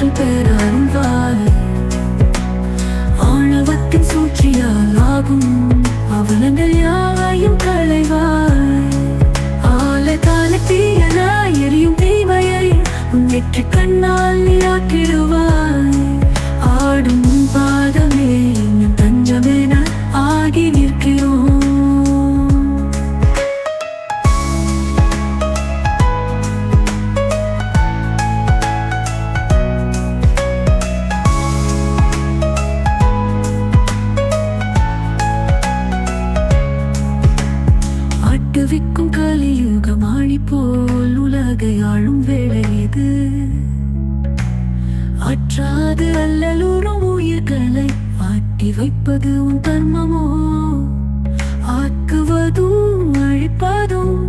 ஆற்றல் பெற அருள்வாய். ஆணவத்தின் சூழ்ச்சியால் ஆகும் அவலங்கள் யாவையும் களைவாய். ஆழகால தீயனாய் எரியும் தீமையை உன் வெற்றி கண்ணால் நீயாக்கிடுவாய். ஆடும் பாதமே என் தஞ்சமென ஆகி நிற்கிறோம். ஆட்டுவிக்கும் கலியுகம் ஆழி போல் உலகை ஆளும் வேளை இது. ஆற்றாது அல்லலுறும் உயிர்களை ஆட்டி வைப்பது உன் தர்மமோ? ஆக்குவதும் அழிப்பதும்